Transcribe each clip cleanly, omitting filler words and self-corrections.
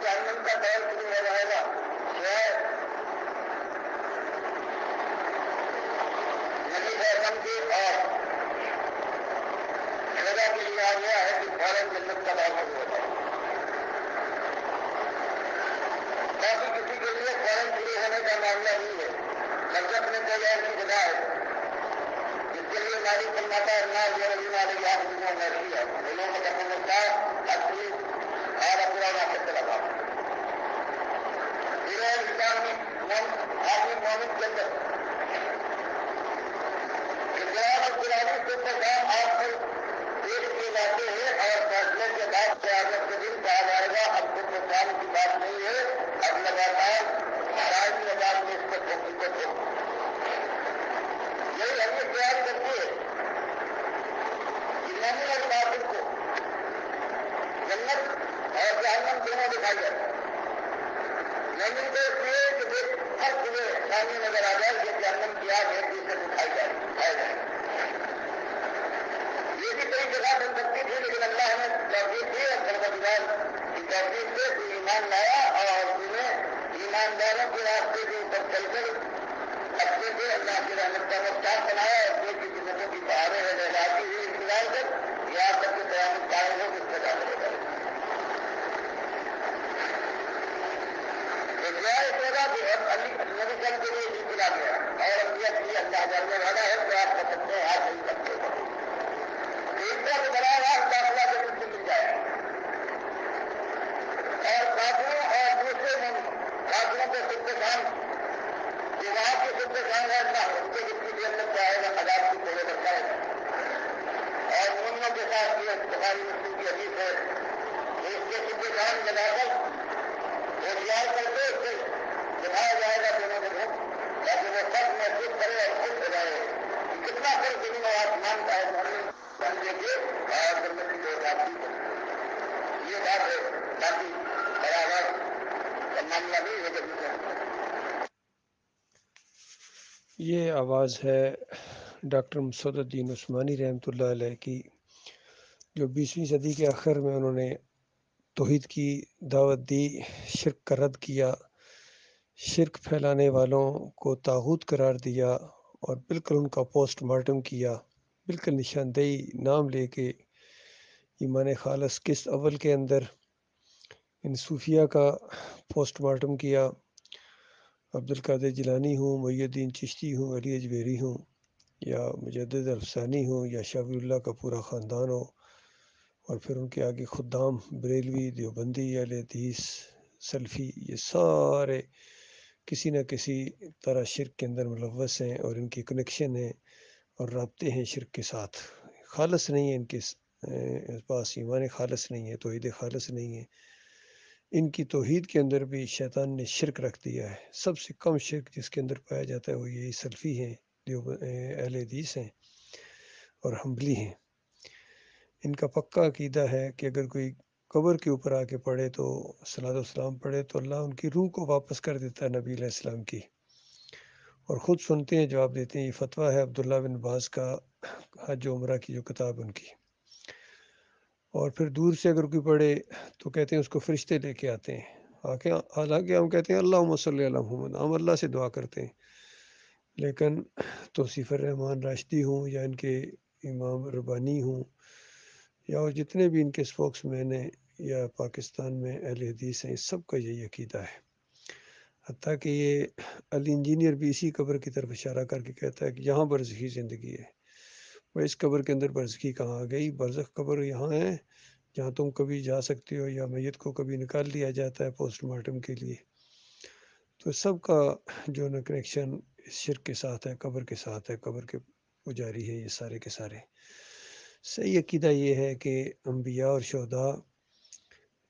جہنم کا دور شروع ہو جائے گا. نبی اعظم کی اور خدا کے لیے آ گیا ہے کہ فوراً جنت کا دور شروع ہو جائے. باقی کسی کے لیے فوراً شروع ہونے کا معاملہ نہیں ہے. برزخ میں کوئی ایسی جگہ ہے جس کے لیے مالک فرماتا ہے نہ جو رضی والے یہاں دنیا میں ایسی ہے دنوں میں کپڑوں میں کیا اصلی اور اپنا نہ کرتے لگا پورے انسان آدمی مومن کے اندر قرآن اور قرآن کے پیغام آپ کو پیش کیے جاتے ہیں اور فیصلے کے بعد قیامت کے دن کہا جائے گا اب خود نقصان کی بات نہیں ہے اب لگاتار دائمی آزاد میں اس کو ٹھوکی کو ٹھوک یہی ہمیں تیار کرتی ہے کہ مومن اور کافر کو جنت اور جہنم دونوں دکھائی جاتا ہے. مومن کو اس لیے کہ وہ ہر صبح سامنے نظر آ جائے کہ جہنم کی آگ ایک دوسرے کو کھائی جائے. یہ بھی کئی جگہ بن سکتی تھی لیکن اللہ نے توفیق دی اور پروردگار کی توفیق سے کوئی ایمان لایا اور انہیں ایمانداروں کے راستے کے اوپر چل کر اپنے کو اللہ کی رحمت کا مختار بنایا اور جو کی جنتوں کی بہاریں ہیں لہراتی ہوئی انتظار کر یہاں تک کہ قیامت قائم ہو اس کا داخل ہو جائے. نبی صلی کے لیے بھی چلا گیا اور انبیاء کے لیے اللہ جاننے والا ہے تو آپ کر سکتے ہیں آج نہیں کرتے ایک طرح بڑا راست داخلہ جب سے مل جائے اور کافروں اور دوسرے کافروں کے خود کام جو وہاں کے خود کام ہے نہ ان کو جتنی دیر تک جائے گا عذاب کی کوڑے رکھائے گا اور مومنوں کے ساتھ یہ بخاری مسلم کی حدیث ہے کہ اس کے خود کام لگا کر ہوشیار کر کے اس سے دکھایا جائے گا دونوں کو تاکہ وہ فرق محسوس کرے اور خوش ہو جائے کہ کتنا فرق زمین اور آسمان کا ہے مومن بن دیکھیے اور جنت کی بات کی یہ بات ہے باقی برابر کا معاملہ نہیں ہے جب یہ آواز ہے ڈاکٹر مسعود الدین عثمانی رحمۃ اللہ علیہ کی جو 20ویں صدی کے آخر میں انہوں نے توحید کی دعوت دی شرک کا رد کیا شرک پھیلانے والوں کو طاغوت قرار دیا اور بالکل ان کا پوسٹ مارٹم کیا بالکل نشاندہی نام لے کے ایمان خالص قسط اول کے اندر ان صوفیہ کا پوسٹ مارٹم کیا عبدالقادر جیلانی ہوں محی الدین چشتی ہوں علی اجمیری ہوں یا مجدد افسانی ہوں یا شاہ ولی اللہ کا پورا خاندان ہو اور پھر ان کے آگے خدام بریلوی دیوبندی اہل حدیث سلفی یہ سارے کسی نہ کسی طرح شرک کے اندر ملوث ہیں اور ان کی کنیکشن ہیں اور رابطے ہیں شرک کے ساتھ خالص نہیں ہے ان کے پاس ایمان خالص نہیں ہے توحید خالص نہیں ہے. ان کی توحید کے اندر بھی شیطان نے شرک رکھ دیا ہے. سب سے کم شرک جس کے اندر پایا جاتا ہے وہ یہی سلفی ہیں جو اہل حدیث ہیں اور حنبلی ہیں. ان کا پکا عقیدہ ہے کہ اگر کوئی قبر کے اوپر آ کے پڑھے تو صلاۃ والسلام پڑھے تو اللہ ان کی روح کو واپس کر دیتا ہے نبی علیہ السلام کی اور خود سنتے ہیں جواب دیتے ہیں. یہ فتویٰ ہے عبداللہ بن باز کا حج و عمرہ کی جو کتاب ان کی. اور پھر دور سے اگر کوئی پڑھے تو کہتے ہیں اس کو فرشتے لے کے آتے ہیں. حالانکہ ہم کہتے ہیں اللہم صلی علی محمد ہم اللہ سے دعا کرتے ہیں لیکن توصیف الرحمن راشدی ہوں یا ان کے امام ربانی ہوں یا وہ جتنے بھی ان کے اسپوکس مین ہیں یا پاکستان میں اہل حدیث ہیں سب کا یہی عقیدہ ہے. حتیٰ کہ یہ علی انجینئر بھی اسی قبر کی طرف اشارہ کر کے کہتا ہے کہ یہاں برزخی زندگی ہے. وہ اس قبر کے اندر برزخی کہاں آ گئی؟ برزخ قبر یہاں ہے جہاں تم کبھی جا سکتے ہو یا میت کو کبھی نکال لیا جاتا ہے پوسٹ مارٹم کے لیے. تو سب کا جو نا کنیکشن شرک کے ساتھ ہے قبر کے ساتھ ہے قبر کے پجاری ہے یہ سارے کے سارے. صحیح عقیدہ یہ ہے کہ انبیاء اور شہداء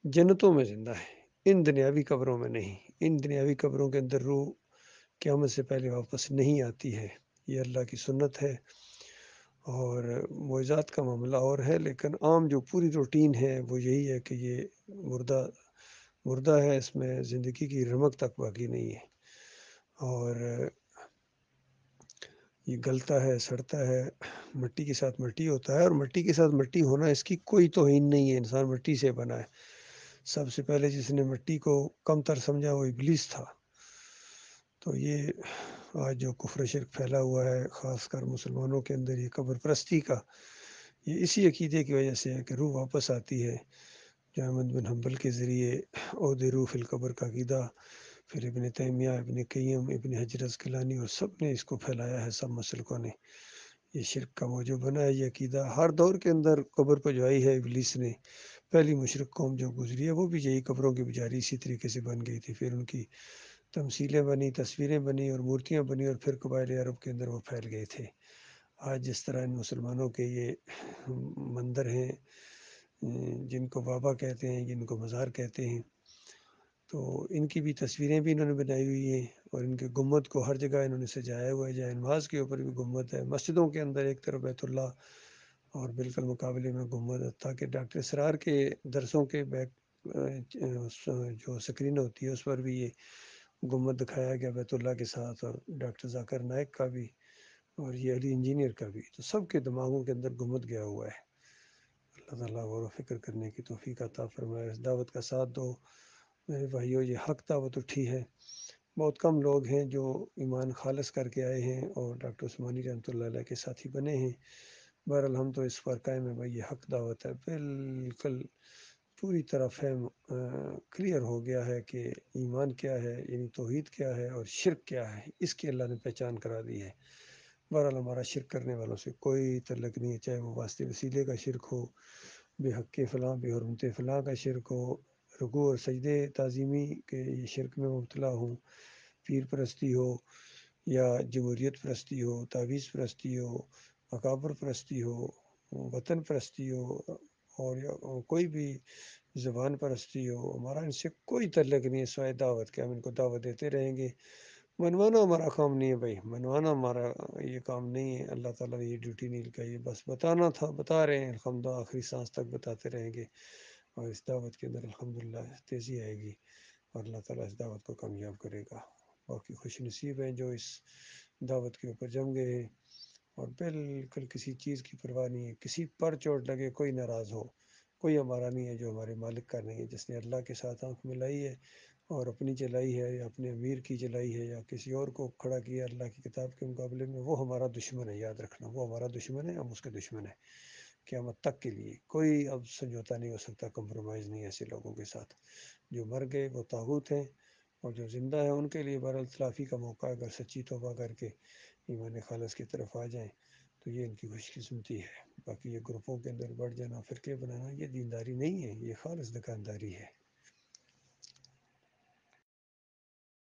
جنتوں میں زندہ ہے ان دنیاوی قبروں میں نہیں. ان دنیاوی قبروں کے اندر روح قیامت سے پہلے واپس نہیں آتی ہے. یہ اللہ کی سنت ہے اور معجزات کا معاملہ اور ہے لیکن عام جو پوری روٹین ہے وہ یہی ہے کہ یہ مردہ ہے اس میں زندگی کی رمق تک باقی نہیں ہے اور یہ گلتا ہے سڑتا ہے مٹی کے ساتھ مٹی ہوتا ہے اور مٹی کے ساتھ مٹی ہونا اس کی کوئی توہین نہیں ہے. انسان مٹی سے بنا ہے سب سے پہلے جس نے مٹی کو کم تر سمجھا وہ ابلیس تھا۔ تو یہ آج جو کفر شرک پھیلا ہوا ہے خاص کر مسلمانوں کے اندر یہ قبر پرستی کا، یہ اسی عقیدے کی وجہ سے ہے کہ روح واپس آتی ہے۔ جو احمد بن حنبل کے ذریعے عود روح فی القبر کا عقیدہ، پھر ابن تیمیہ، ابن قیم، ابن حجر عسقلانی اور سب نے اس کو پھیلایا ہے، سب مسلکوں نے یہ شرک کا موضوع بنا ہے۔ یہ عقیدہ ہر دور کے اندر قبر پجوائی ہے ابلیس نے۔ پہلی مشرک قوم جو گزری ہے وہ بھی یہی قبروں کی پجاری اسی طریقے سے بن گئی تھی، پھر ان کی تمثیلیں بنی، تصویریں بنی اور مورتیاں بنی اور پھر قبائل عرب کے اندر وہ پھیل گئے تھے۔ آج جس طرح ان مسلمانوں کے یہ مندر ہیں جن کو بابا کہتے ہیں، جن کو مزار کہتے ہیں، تو ان کی بھی تصویریں بھی انہوں نے بنائی ہوئی ہیں اور ان کے گنبد کو ہر جگہ انہوں نے سجایا ہوا ہے۔ جائے نماز کے اوپر بھی گنبد ہے، مسجدوں کے اندر ایک طرف بیت اللہ اور بالکل مقابلے میں گنبد ہے، تاکہ ڈاکٹر اسرار کے درسوں کے بیک جو سکرین ہوتی ہے اس پر بھی یہ گنبد دکھایا گیا بیت اللہ کے ساتھ، اور ڈاکٹر ذاکر نائک کا بھی اور یہ علی انجینئر کا بھی، تو سب کے دماغوں کے اندر گنبد گیا ہوا ہے۔ اللہ تعالیٰ غور و فکر کرنے کی توفیق عطا فرمائے۔ اس دعوت کا ساتھ دو میرے بھائیو، یہ حق دعوت اٹھی ہے۔ بہت کم لوگ ہیں جو ایمان خالص کر کے آئے ہیں اور ڈاکٹر عثمانی رحمۃ اللہ علیہ کے ساتھی بنے ہیں۔ بہرحال ہم تو اس پر قائم ہیں بھائی، یہ حق دعوت ہے، بالکل پوری طرح فہم کلیئر ہو گیا ہے کہ ایمان کیا ہے، یعنی توحید کیا ہے اور شرک کیا ہے، اس کی اللہ نے پہچان کرا دی ہے۔ بہرحال ہمارا شرک کرنے والوں سے کوئی تعلق نہیں ہے، چاہے وہ واسطے وسیلے کا شرک ہو، بے حق فلاں، بے حرمت فلاں کا شرک ہو، رکوع اور سجدے تعظیمی کے یہ شرک میں مبتلا ہوں، پیر پرستی ہو یا جمہوریت پرستی ہو، تعویذ پرستی ہو، اکابر پرستی ہو، وطن پرستی ہو، اور یا کوئی بھی زبان پرستی ہو، ہمارا ان سے کوئی تعلق نہیں ہے سوائے دعوت کے۔ ہم ان کو دعوت دیتے رہیں گے۔ منوانا ہمارا کام نہیں ہے بھائی، منوانا ہمارا یہ کام نہیں ہے، اللہ تعالیٰ نے یہ ڈیوٹی نہیں لگائی ہے، بس بتانا تھا بتا رہے ہیں، الحمدللہ آخری سانس تک بتاتے رہیں گے، اور اس دعوت کے اندر الحمدللہ تیزی آئے گی اور اللہ تعالیٰ اس دعوت کو کامیاب کرے گا۔ باقی خوش نصیب ہیں جو اس دعوت کے اوپر جم گئے ہیں اور بالکل کسی چیز کی پرواہ نہیں ہے، کسی پر چوٹ لگے کوئی ناراض ہو، کوئی ہمارا نہیں ہے جو ہمارے مالک کا نہیں ہے۔ جس نے اللہ کے ساتھ آنکھ ملائی ہے اور اپنی جلائی ہے یا اپنے امیر کی جلائی ہے یا کسی اور کو کھڑا کیا اللہ کی کتاب کے مقابلے میں، وہ ہمارا دشمن ہے، یاد رکھنا، وہ ہمارا دشمن ہے، ہم اس کے دشمن ہیں قیامت تک کے لیے۔ کوئی اب سمجھوتا نہیں ہو سکتا، کمپرومائز نہیں ایسے لوگوں کے ساتھ۔ جو مر گئے وہ طاغوت ہیں اور جو زندہ ہیں ان کے لیے بہرحال تلافی کا موقع ہے، اگر سچی توبہ کر کے ایمان خالص کی طرف آ جائیں تو یہ ان کی خوش قسمتی ہے۔ باقی یہ گروپوں کے اندر بڑھ جانا، فرقے بنانا، یہ دینداری نہیں ہے، یہ خالص دکانداری ہے۔